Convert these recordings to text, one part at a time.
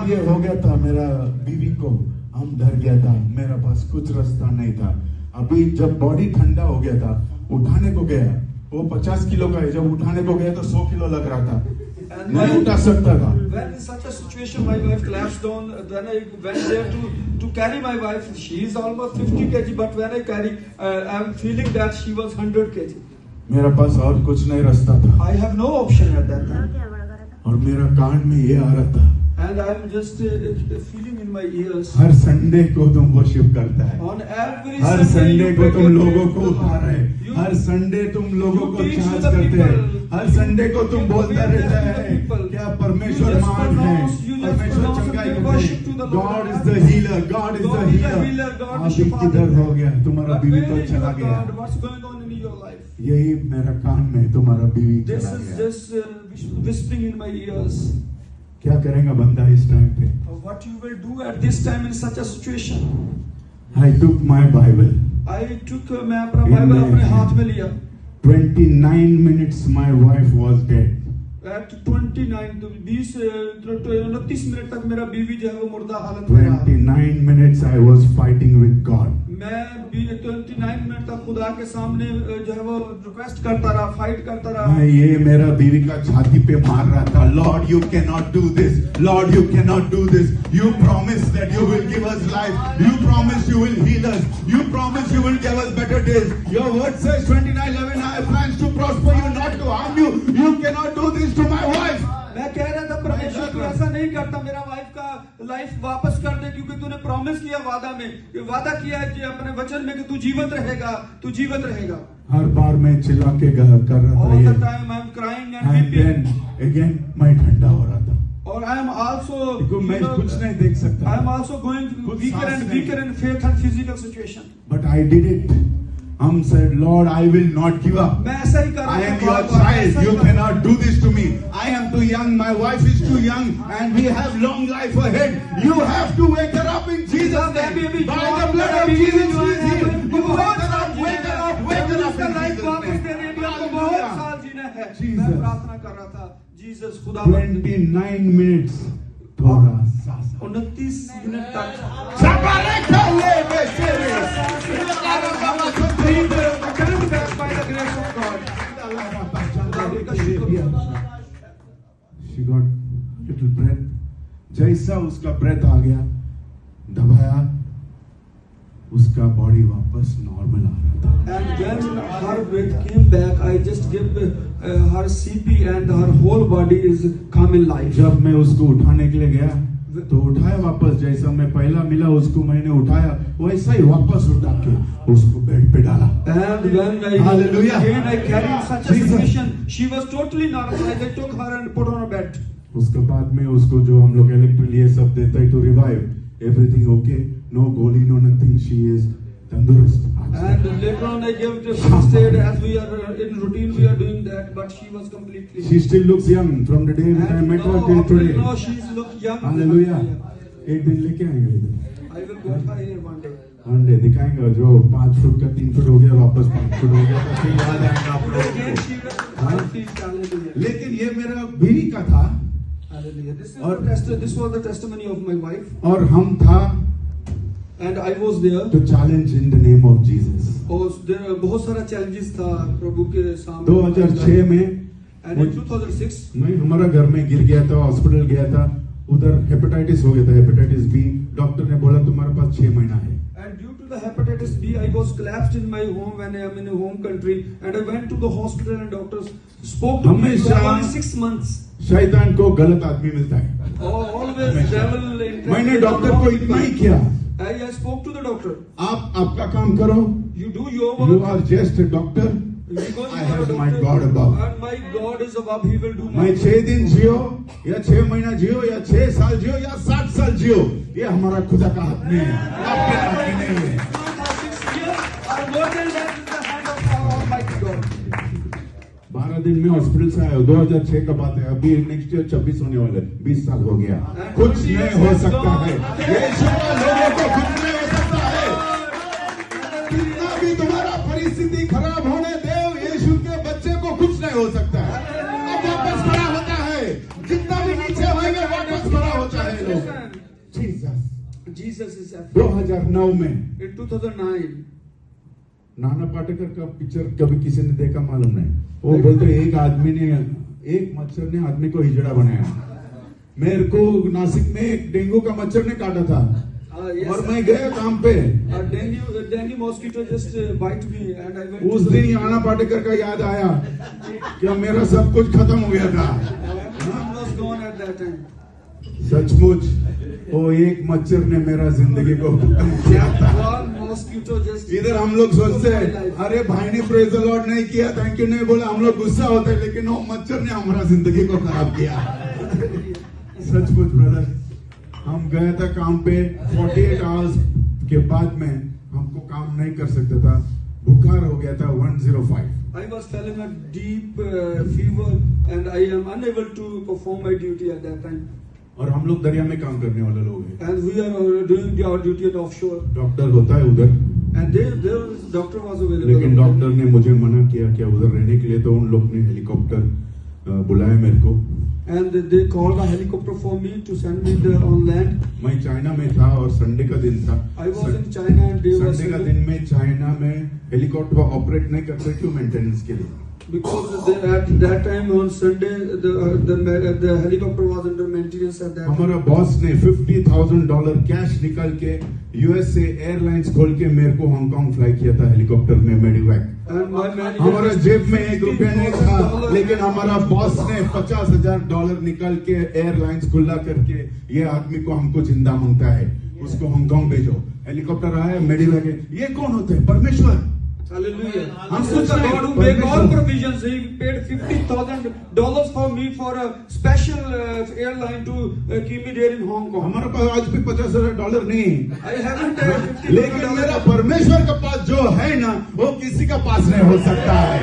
ये हो गया था मेरा बीवी को, हम डर गया था, मेरा पास कुछ रास्ता नहीं था। अभी जब बॉडी ठंडा हो गया था, उठाने को गया, वो 50 किलो का है, जब उठाने को गया तो 100 किलो लग रहा था, नहीं उठा सकता था। When in such a situation my wife collapsed down, then I went there to carry my wife. She is almost 50 kg, but when I carry, I am feeling that she was 100 kg. मेरा पास और कुछ नहीं रास्ता था। I have no option at that time. और मेरा कान में ये आ रहा था, and I am just feeling in my ears. Her Sunday को तुम वर्शिप करता है, On every हर संडे को तुम लोगों को you उठा रहे, you- हर संडे तुम लोगों you को teach चार्ज the करते हैं, people, हर संडे को तुम you बोलता witness रहता to the है people. क्या You परमेश्वर just महान है, pronounce, you just परमेश्वर pronounce चंगाई and करते worship to हैं, the Lord. God is the healer, God is the God is the healer. healer, God is अभी the Father. किधर हो गया तुम्हारा But बीवी where तो is चला your गया। God? What's going on in your life? यही मेरा कान में तुम्हारा बीवी This चला is गया। just whispering in my ears. क्या करेगा बंदा इस टाइम पे? What you will do at this time in such a situation? I took my Bible. I took मैं अपना बाइबल अपने हाथ में लिया। 29 minutes my wife was dead. At 29 तो 29 मिनट तक मेरा बीवी जो है वो मुर्दा हालत में रहा। 29 minutes I was fighting with God. मैं 29 मिनट तक खुदा के सामने जो है वो रिक्वेस्ट करता रहा, फाइट करता रहा। मैं ये मेरा बीवी का छाती पे मार रहा था, Lord you cannot do this, Lord you cannot do this, you promised that you will give us life, you promised you will heal us, you promised you will give us better days, your word says 29:11 I have plans to prosper you, not to harm you, you cannot do this to my wife. मैं कह रहा था परमेश्वर तू ऐसा नहीं करता, मेरा वाइफ का लाइफ वापस कर दे, क्योंकि तूने प्रॉमिस किया वादा में, वादा किया है कि अपने वचन में कि तू जीवित रहेगा, तू जीवित रहेगा। हर बार मैं चिल्ला के कर रहा था All ये, the time I am crying and and weeping. then again मैं ठंडा हो रहा था, और I am also देखो मैं कुछ नहीं देख सकता, I am also going कुछ weaker सांस and नहीं। weaker in faith and physical situation. but I did it. हम said Lord I will not give up. मैं ऐसा ही कर रहा I था, am your बार-बार, child. ऐसा ही You कर- cannot do this to me. I am too young. My wife is too young, and we have long life ahead. You have to wake her up in Jesus' name. By the blood of Jesus, she is healed. You wake her up, wake her up, wake her up in life Jesus' वापस name. देने के लिए आपको बहुत साल जीना है। Jesus. मैं प्रार्थना कर रहा था, जीसस खुदा 29 minutes. थोड़ा सा 29 मिनट तक by the grace of God. She got little breath. जैसा उसका ब्रेथ आ गया, दबाया, उसका बॉडी वापस नॉर्मल आ रहा था। And when her breath came back, I just give her CP and her whole body is come in life. जब मैं उसको उठाने के लिए गया तो उठाया वापस, जैसा मैं पहला मिला उसको मैंने उठाया, वैसा ही वापस उठा के उसको बेड पे डाला। And when I Hallelujah. again I carried such a Jesus. situation, she was totally normal. I took her and put on a bed. उसके बाद में उसको जो हम लोग इलेक्ट्रिल ये सब देते हैं to revive, everything okay, no गोली नो नथिंग, शी इज तंदुरुस्त। And later on I gave the first aid as we are in routine we are doing that, but she was completely. She still looks young from the day when I met her till today. No, she's look young. Hallelujah. एक दिन लेके आएंगे इधर, I will go here one day. अंडे दिखाएंगे, जो 5 foot का 3 foot हो गया वापस 5 फुट हो गया, तो फिर याद आएगा आप लोगों Again को। she will feel hallelujah. लेकिन ये मेरा बीवी का था, Hallelujah. This was the testimony of my wife, और हम था and I was there. to challenge in the name of Jesus. और there बहुत सारा challenges था प्रभु के सामने। 2006 में And in 2006 मैं हमारा घर में गिर गया था, हॉस्पिटल गया था, उधर हेपेटाइटिस हो गया था, हेपेटाइटिस बी। डॉक्टर ने बोला तुम्हारे पास 6 महीना है। and due to the hepatitis B I was collapsed in my home when I am in a home country, and I went to the hospital and doctors spoke to me for हमेशा only 6 months. शैतान को गलत आदमी मिलता है। Always devil interested मैंने in doctor wrong को इतना ही people. किया, I spoke to the doctor. आप आपका काम करो, You do your you work. Are just doctor, Because I you are have a my doctor, God above. and my God is above. He will do मैं my 6 दिन जियो या 6 महीना जियो या 6 साल जियो या 60 साल जियो, ये हमारा खुदा का हाथ में है, आपके हाथ में नहीं है। 6 years or more than that is the hand of our Almighty God. 12 दिन में हॉस्पिटल से आया हूं, 2006 का बात है, अभी नेक्स्ट ईयर 26 होने वाले, 20 साल हो गया, कुछ नहीं हो सकता है, यीशु का लोगों को कुछ नहीं हो सकता है। कितना भी तुम्हारा परिस्थिति खराब होने दे, यीशु के बच्चे को कुछ नहीं हो सकता है। अब वापस खड़ा होता है, जितना भी नीचे होंगे वापस खड़ा होता है लोग। Jesus is effect. 2009 में In 2009, नाना पाटेकर का पिक्चर कभी किसी ने देखा मालूम नहीं। वो बोलते एक आदमी ने, एक मच्छर ने आदमी को हिजड़ा बनाया। मेरे को नासिक में एक डेंगू का मच्छर ने काटा था yes, और मैं गया काम पे। dengue mosquito just bite me and I went. उस दिन नाना पाटेकर का याद आया कि मेरा सब कुछ खत्म हो गया था। Everything was gone at that time. सचमुच वो एक मच्छर ने मेरा जिंदगी को खत्म किया था। One mosquito just. इधर हम लोग सोचते हैं अरे भाई ने प्रेज द लॉर्ड नहीं किया, थैंक यू नहीं बोला, हम लोग गुस्सा होते हैं, लेकिन वो मच्छर ने हमारा जिंदगी को खराब किया। सचमुच ब्रदर, हम गए था काम पे, 48 आवर्स के बाद में हमको काम नहीं कर सकता था, बुखार हो गया था 105। I was feeling a deep fever and I am unable to perform my duty at that time. और हम लोग दरिया में काम करने वाले लोग हैं। And we are doing our duty at offshore. Doctor होता है उधर, And there doctor was available. लेकिन डॉक्टर ने मुझे मना किया कि उधर रहने के लिए, तो उन लोग ने हेलीकॉप्टर बुलाया मेरे को। And they called a helicopter for me to send me on land. मैं चाइना में था और संडे का दिन था। I was in China and they were Sunday का दिन में चाइना में हेलीकॉप्टर ऑपरेट नहीं करते क्यों? मेंटेनेंस के लिए। because at that time on Sunday the helicopter was under maintenance at that time. हमारा बॉस ने $50,000 कैश निकाल के यूएसए एयरलाइंस खोल के मेरे को हांगकांग फ्लाई किया था हेलीकॉप्टर में मेडिवैक। And my manager हमारा जेब में एक रुपया नहीं था, लेकिन हमारा बॉस ने $50,000 निकाल के एयरलाइंस खुला करके, ये आदमी को हमको जिंदा मांगता है, उसको हांगकांग भेजो। हेलीकॉप्टर आया, मेडिवैक है। ये कौन होते हैं? परमेश्वर। Hallelujah. This is the God who made all provisions. He paid $50,000 for me for a special airline to keep me there in Hong Kong. हमारे पास आज भी $50,000 नहीं, I haven't लेकिन मेरा परमेश्वर के पास जो है ना, वो किसी का पास नहीं हो सकता है।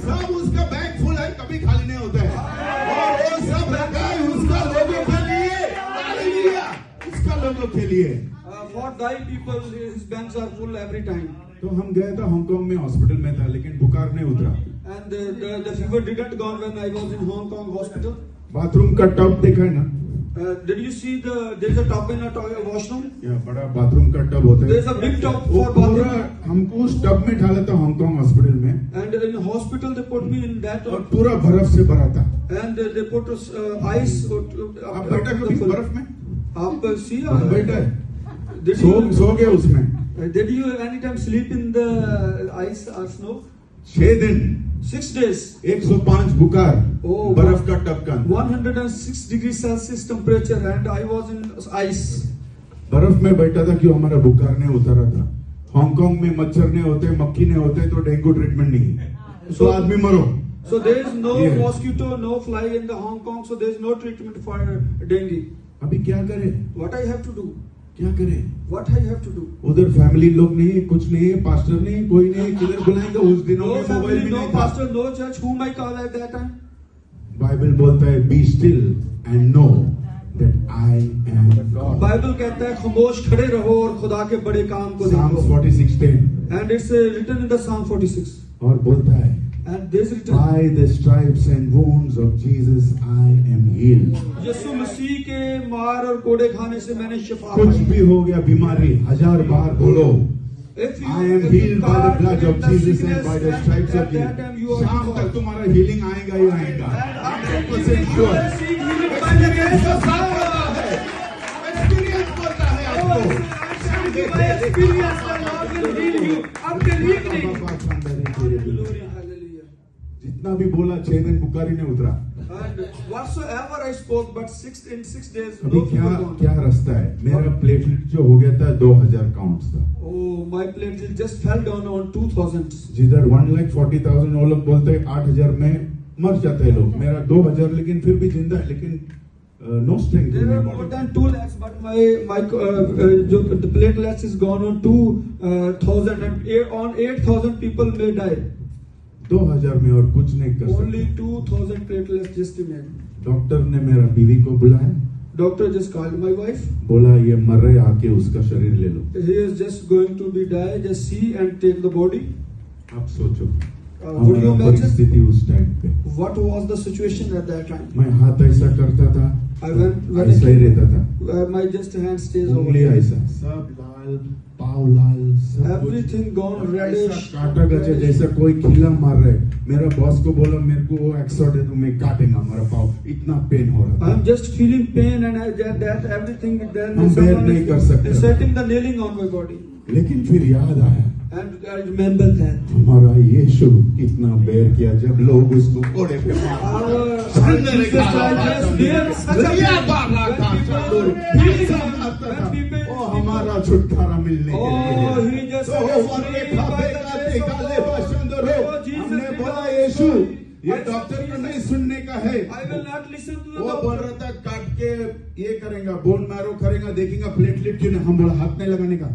सब उसका बैग फुल है, कभी खाली नहीं होता है, और वो सब रखा है उसका लोगों के लिए, उसका लोगों के लिए। For thy people, his banks are full every time. तो हम गए थे हांगकांग में, हॉस्पिटल में था, लेकिन बुखार नहीं उतरा। And the fever didn't gone when I was in Hong Kong hospital. Bathroom का टब देखा है ना? Did you see there's a tub in a washroom? या बड़ा बाथरूम का टब होता है। There's a big tub वो for पूरा bathroom. हमको उस टब में डाला था हांगकांग हॉस्पिटल में, And in hospital they put me in that. और पूरा बर्फ से भरा था। And they put ice. आप बैठा कभी बर्फ में? आप see? बैठा है, Did सो गए उसमें। Did you anytime sleep in the ice or snow? 6 दिन, 6 days. 105 बुखार, Oh, बर्फ का टब का, 106 degrees Celsius temperature and I was in ice. बर्फ में बैठा था क्यों? हमारा बुखार नहीं उतरा था। हांगकांग में मच्छर नहीं होते, मक्खी नहीं होते, तो डेंगू ट्रीटमेंट नहीं, तो आदमी मरो। So there is no Yeah. mosquito, no fly in the Hong Kong, so there is no treatment for dengue. अभी क्या करें? What I have to do? क्या करें? What I have to do? उधर फैमिली लोग नहीं, कुछ नहीं, पास्टर नहीं, कोई नहीं, किधर बुलाएंगे? उस दिनों No में मोबाइल family, भी no नहीं था। pastor, no church. Whom I call at that time? Bible बोलता है be still and know that I am God. Bible कहता है खामोश खड़े रहो और खुदा के बड़े काम को Psalms देखो। 46:10 And it's written in the Psalm 46. और बोलता है And there's written. By the stripes and wounds of Jesus I am healed। यीशु मसीह के मार और कोड़े खाने से मैंने शिफा कुछ पाई। भी हो गया बीमारी, 1000 बार बोलो If you- I am if you healed by the can't blood of get the Jesus and sickness, by the then stripes of at that time you Jesus। are शाम healed. तक तुम्हारा हीलिंग आएगा ही आएगा, And after 100% sure। एक्सपीरियंस बोलता है आपको। जितना भी बोला 6 दिन बुखारी नहीं उतरा। Whatsoever I spoke, but in 6 days, अभी no क्या fever gone. क्या रास्ता है? मेरा प्लेटलेट जो हो गया था 2000 काउंट्स था, Oh, my platelet just fell down on 2000. जिधर 1,40,000 वो लोग बोलते हैं 8,000 में मर जाते हैं लोग, मेरा 2,000 लेकिन फिर भी जिंदा है, लेकिन no strength There in are my more body. than 2 lakhs, but the platelets is gone on 2,000 and on 8,000 people may die. 2000 में और कुछ नहीं कर Only सकते। 2,000 platelets just remain. डॉक्टर ने मेरा बीवी को बुलाया, Doctor just called my wife. बोला ये मर रहे, आके उसका शरीर ले लो। He is just going to be die. Just see and take the body. आप सोचो, Would you हमारा imagine परिस्थिति उस टाइम पे what was the situation at that time? मैं हाथ ऐसा करता था, When ऐसा ही रहता था, my just hand stays over. उंगली ऐसा, सब लाल, पाव लाल, सब कुछ Everything gone reddish. ऐसा काटा गया जैसा कोई खिला मार रहे। मेरा बॉस को बोला मेरे को वो एक्सो दे दो, मैं काटेगा मेरा पाव, इतना पेन हो रहा था। I'm just feeling pain and that everything then हम बेर नहीं कर सकते। setting the nailing on my body. लेकिन फिर याद आया, And I remember that. हमारा यीशु कितना बेर किया जब लोग उसको कोड़े पे हमारा छुटकारा मिलने के लिए हमने बोला यीशु ये डॉक्टर को नहीं सुनने का है। I will not listen to the वो बोल doctor. रहा था काट के ये करेगा, बोन मैरो करेगा, देखेगा प्लेटलेट क्यों नहीं। हम बोला हाथ नहीं लगाने का।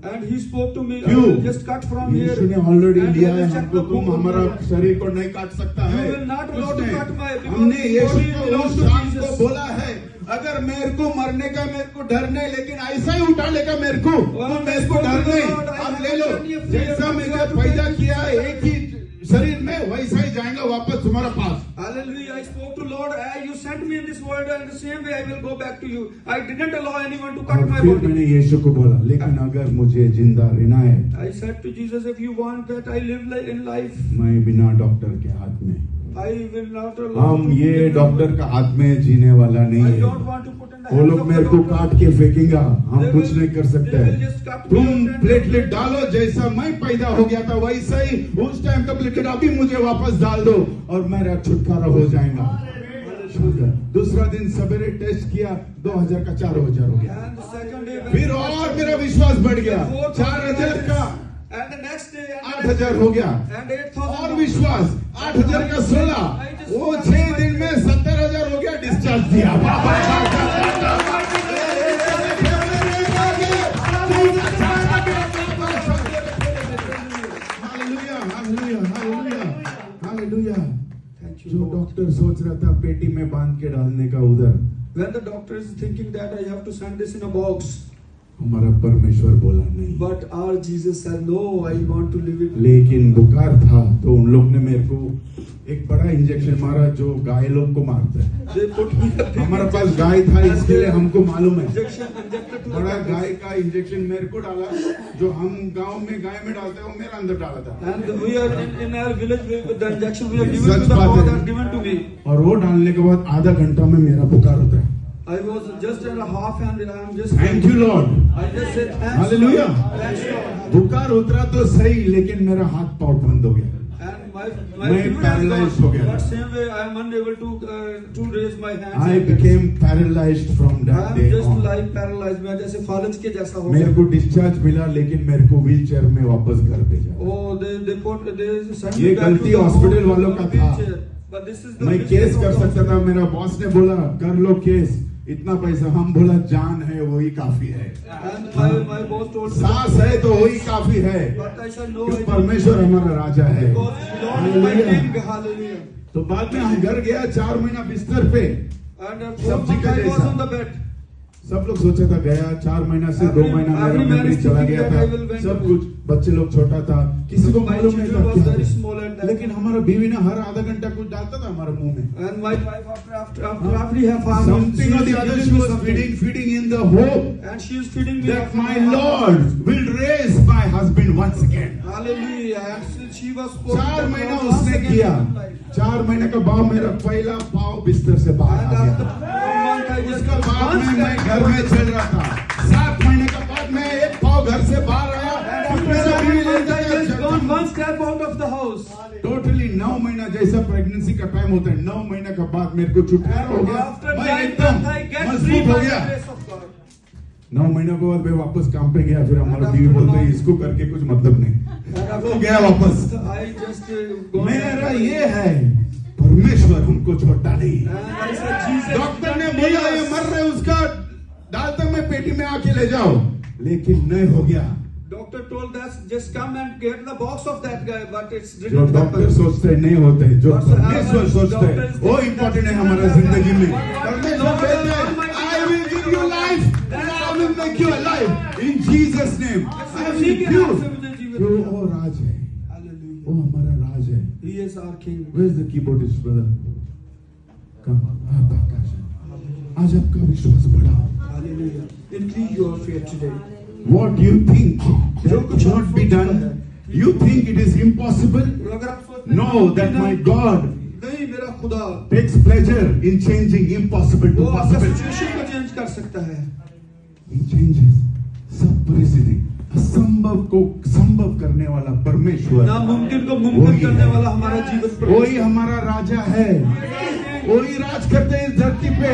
And he spoke to me. क्यों? Just cut from here. यीशु ने ऑलरेडी And लिया I है will check हमको, the तुम book. हमारा शरीर को नहीं काट सकता है। You will not allow to उसने- cut my- because हमने यीशु body को belongs उस to शाम Jesus. को बोला है, अगर मेरे को मरने का मेरे को डर नहीं, लेकिन ऐसा ही उठा लेगा मेरे को, तो मेरे को डर नहीं। आप ले लो, जैसा मुझे पैदा किया है एक ही शरीर में, वैसा ही जाएगा वापस तुम्हारा पास। Hallelujah. I spoke to Lord, you sent me in this world and the same way I will go back to you. I didn't allow anyone to cut और my फिर body. मैंने यीशु को बोला, लेकिन अगर मुझे जिंदा रहना है, I said to Jesus, if you want that I live in life, मैं बिना डॉक्टर के हाथ में, I will not allow हम to ये live. डॉक्टर का हाथ में जीने वाला नहीं I है। don't want to put in the वो hands लोग of मेरे the को doctor. काट के फेंकेगा, हम They कुछ will- नहीं कर सकते they हैं। will just cut me तुम out and- प्लेटलेट डालो, जैसा मैं पैदा हो गया था वैसा ही उस टाइम का प्लेटलेट अभी मुझे वापस डाल दो और मेरा छुटकारा हो जाएगा। दूसरा दिन सवेरे टेस्ट किया, 2000 का 4000 हो गया। And the second day, when- फिर और मेरा विश्वास बढ़ गया, 4000 का and the next day, and 8000 हो गया, and 8,000. और विश्वास 8000 का 16, वो 6 दिन में 70,000 हो गया। डिस्चार्ज दिया। हालेलुया। Thank you, जो Lord. डॉक्टर सोच रहा था पेटी में बांध के डालने का उधर, When the doctor is thinking that I have to send this in a box, हमारा परमेश्वर बोला नहीं। but our Jesus said, no, I want to live it. लेकिन बुखार था तो उन लोग ने मेरे को एक बड़ा इंजेक्शन मारा जो गाय लोग को मारता है। They put me a big हमारे पास गाय था, इसके लिए हमको मालूम है। injected to the बड़ा body. गाय का इंजेक्शन मेरे को डाला, जो हम गांव में गाय में डालते हैं वो मेरे अंदर डाला था। And we are in our village with the injection we are ये given सच to the बात cow है। that given to me. और वो डालने के बाद आधा घंटा में मेरा बुखार होता है। I was just in a half and I am just. Thank you Lord. I just said thanks. Hallelujah. Lord. Thanks Lord. बुखार उतरा तो सही, लेकिन मेरा हाथ पाँव बंद हो गया। And my मैं fever has paralyzed gone. हो गया। But same way I am unable to raise my hands. I became paralyzed from I that am day just on. like paralyzed. मैं जैसे फालज के जैसा हो मेरे गया. को डिस्चार्ज मिला, लेकिन मेरे को व्हील चेयर में वापस घर भेजा। Oh, they sent ये me back गलती to the हॉस्पिटल home वालों with का a था। wheelchair. But this is the मैं mistake केस of कर the सकता था, मेरा बॉस ने बोला कर लो केस, इतना पैसा। हम बोला जान है वही काफी है, And my boss told me. सांस है तो वही काफी है, But I said no. क्योंकि परमेश्वर हमारा राजा है। Because Lord is my Hallelujah. king. Hallelujah. तो बाद में हम घर गया, 4 महीना बिस्तर पे, And सब्जी का I was जैसा। on the bed. सब लोग सोचा था गया 4 महीना से 2 महीना मेरा every man मेमोरी is चला thinking गया that I will था, went सब to- कुछ। बच्चे लोग छोटा था, किसी को My मालूम नहीं children था was क्या very है। small at that. लेकिन हमारा बीवी ने हर आधा घंटा कुछ डालता था हमारे मुंह में। And my wife after we have family, Something or the other, she was feeding in the hope and she is feeding me that after my my Lord will raise my husband once again. Hallelujah. And she was 4 महीना उसने किया। 4 महीने का बाद मेरा पहला पाँव बिस्तर से बाहर And आ after गया। 1 month I just उसका बाद में मैं घर में चल रहा था। 7 महीने का बाद मैं एक पाँव घर से बाहर आया। After मेरा 7 बीवी months I लेकर just चलता gone हूँ। 1 step out of the house. Totally 9 महीना जैसा प्रेगनेंसी का टाइम होता है, 9 महीने के बाद मेरे को छुटकारा हो गया। After मैं 9 एकदम months I get free मजबूत हो by the गया। grace of God. 9 महीने के बाद मैं वापस काम पे गया। फिर हमारा बीवी बोलते हैं इसको करके कुछ मतलब नहीं, And हो गया वापस। I just gone मेरा back. ये है, परमेश्वर हमको छोड़ता नहीं। And I said, Jesus, doctor ने don't बोला leave ये us. मर रहे, उसका डालता में पेटी में आके ले जाओ, लेकिन नहीं हो गया। Doctor told us just come and get the box of that guy, but it's जो didn't डॉक्टर happen. सोचते नहीं होते, जो But sir, परमेश्वर our सोचते doctor is वो thinking इम्पोर्टेंट है that- हमारा जिंदगी में। What- परमेश्वर what- कहते हैं what- I will give you life and I will make you alive in Jesus name. I will give you। क्यों वो राज है, Hallelujah. वो हमारा राज है। is our King. Where is the keyboardist, brother? Come. आज आपका विश्वास बढ़ा. Hallelujah. Increase your faith today. What do you think that cannot be done? You think it is impossible? अगर आप सोचते हैं Know that my God नहीं, मेरा खुदा takes pleasure in changing impossible to वो आपका possible. सिचुएशन को चेंज कर सकता है. He changes सब परिस्थिति. असंभव को संभव करने वाला परमेश्वर. नामुमकिन को मुमकिन करने वाला हमारा जीवन परमेश्वर. वही हमारा राजा है. वही राज करते हैं इस धरती पे.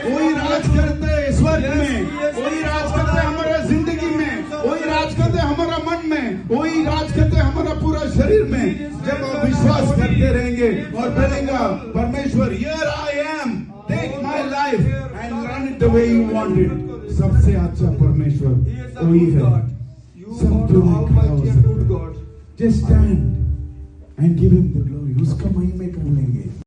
वही राज करते हैं स्वर्ग में. वही राज करते हैं हमारा जिंदगी में. वही राज करते हैं हमारा मन में. वही राज करते हैं हमारा पूरा शरीर में. जब आप विश्वास करते रहेंगे और बोलेंगे परमेश्वर, here I am, take my life and run it the way you want it. सबसे अच्छा परमेश्वर वही है. सब दुनिया खड़ा हो सकता है. Just stand and give him the glory. उसका महिमा कर लेंगे.